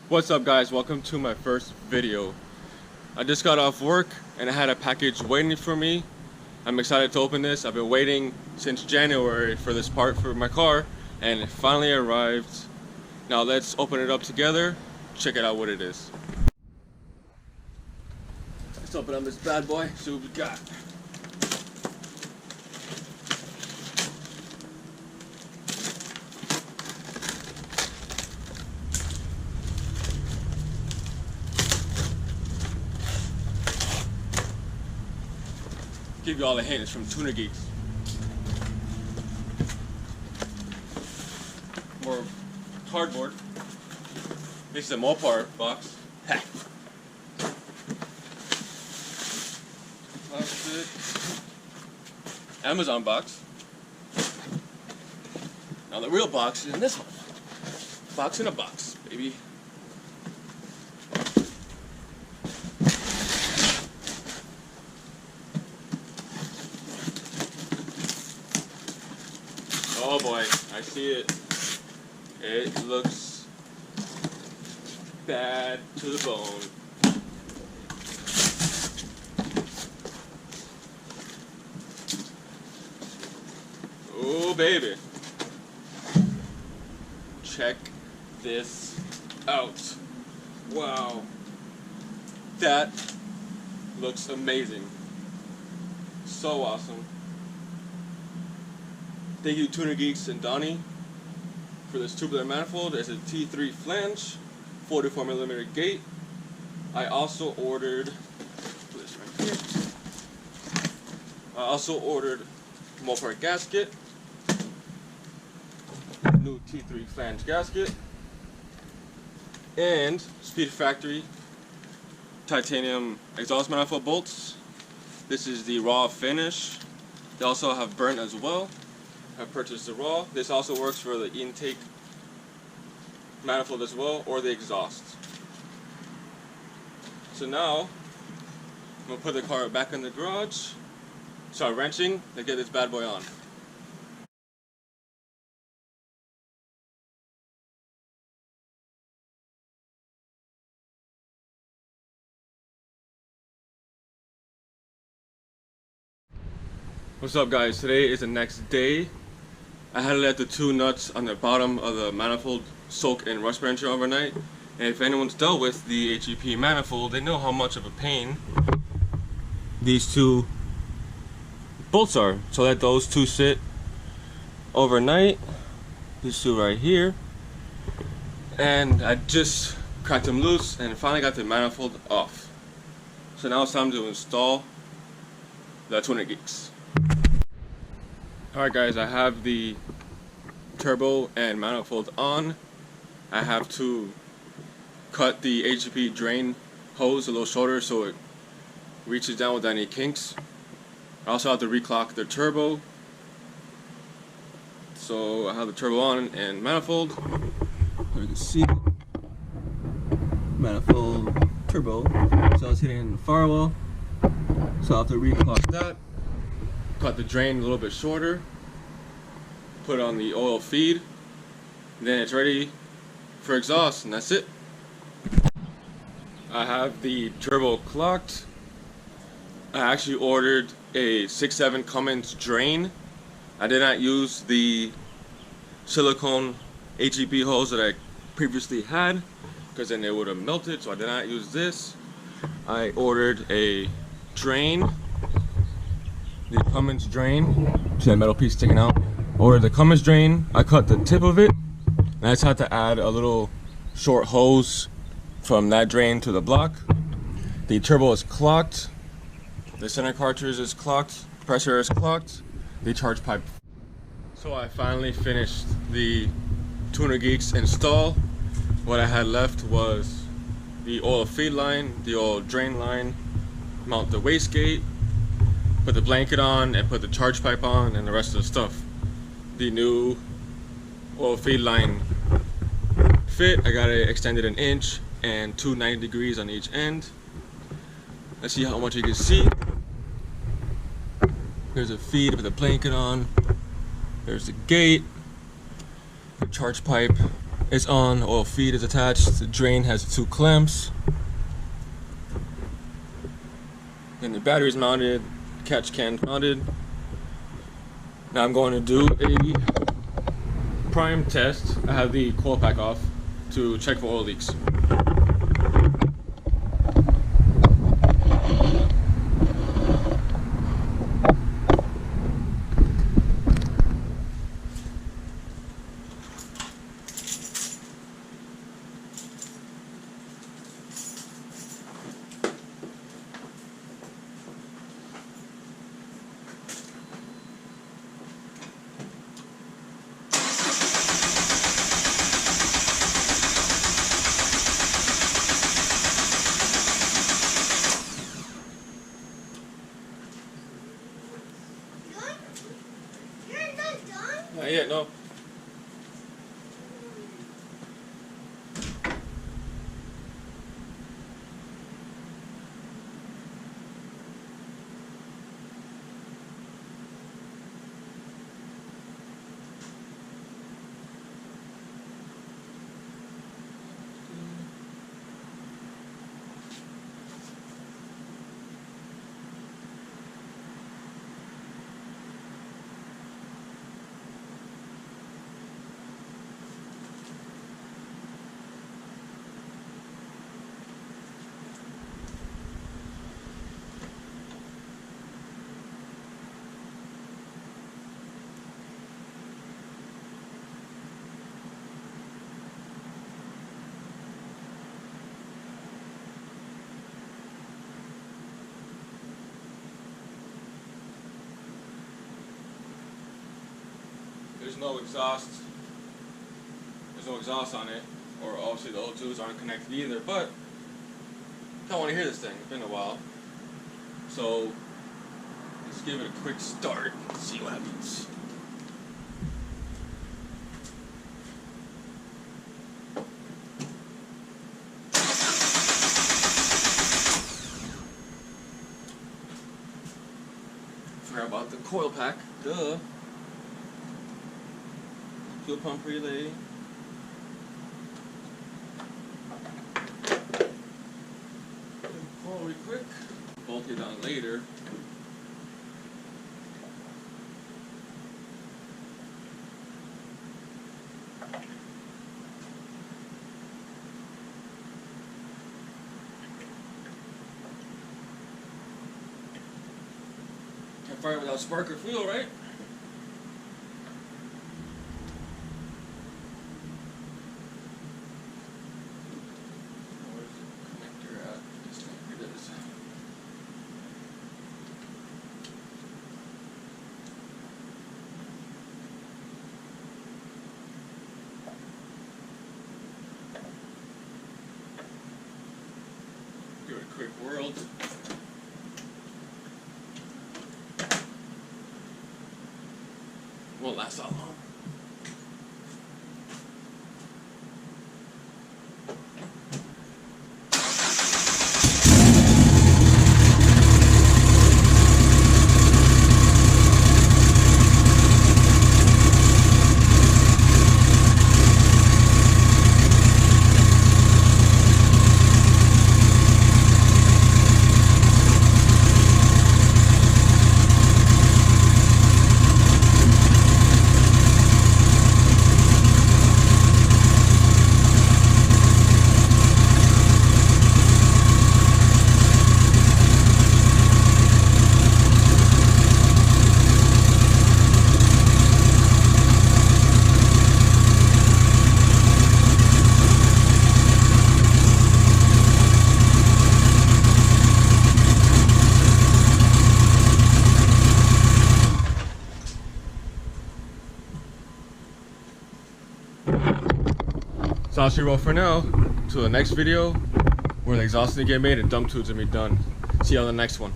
What's up guys, welcome to my first video. I just got off work and I had a package waiting for me. I'm excited to open this. I've been waiting since January for this part for my car and it finally arrived. Now let's open it up together, check it out what it is. Let's open up this bad boy, see what we got. Give you all a hint, it's from Tuner Geeks. More cardboard. This is a Mopar box. Plastic. Amazon box. Now the real box is in this one. Box in a box, baby. Oh boy, I see it. It looks bad to the bone. Oh baby. Check this out. Wow. That looks amazing. So awesome. Thank you Tuner Geeks and Donnie for this tubular manifold. It's a T3 flange, 44mm gate. I also ordered, put this right here. I also ordered Mopar gasket, new T3 flange gasket, and Speed Factory titanium exhaust manifold bolts. This is the raw finish. They also have burnt as well. I purchased the raw. This also works for the intake manifold as well, or the exhaust. So now, I'm going to put the car back in the garage, start wrenching, and get this bad boy on. What's up guys, today is the next day. I had to let the two nuts on the bottom of the manifold soak in rust pressure overnight. And if anyone's dealt with the HEP manifold, they know how much of a pain these two bolts are. So let those two sit overnight, these two right here. And I just cracked them loose and finally got the manifold off. So now it's time to install the Tuner Geeks. Alright guys, I have the turbo and manifold on. I have to cut the HEP drain hose a little shorter so it reaches down without any kinks. I also have to reclock the turbo. So I have the turbo on and manifold. So you can see manifold turbo. So I was hitting the firewall. So I have to reclock that. Cut the drain a little bit shorter, put on the oil feed, then it's ready for exhaust, and that's it. I have the turbo clocked. I actually ordered a 6.7 Cummins drain. I did not use the silicone HEP hose that I previously had because then it would have melted, so I did not use this. I ordered a drain. The Cummins drain. See that metal piece sticking out? Ordered the Cummins drain. I cut the tip of it. And I just had to add a little short hose from that drain to the block. The turbo is clocked. The center cartridge is clocked. Pressure is clocked. The charge pipe. So I finally finished the Tuner Geeks install. What I had left was the oil feed line, the oil drain line, mount the wastegate, put the blanket on and put the charge pipe on and the rest of the stuff. The new oil feed line fit, I got it extended an inch and 290 degrees on each end. Let's see how much you can see. There's a feed with a blanket on. There's the gate, the charge pipe, It's on, oil feed is attached, the drain has 2 clamps. Then the battery's mounted, catch can mounted. Now I'm going to do a prime test. I have the coil pack off to check for oil leaks. Not yet, no. There's no exhaust. There's no exhaust on it, or obviously the O2s aren't connected either. But I want to hear this thing. It's been a while, so let's give it a quick start and see what happens. Forgot about the coil pack. Duh. Fuel pump relay. Coil real quick. Bolt it on later. Can't fire without spark or fuel, right? Give it a quick whirl. Won't last that long. So I'll see you all for now. Till the next video, where the exhaust is gonna get made and dump tubes are gonna be done. See you on the next one.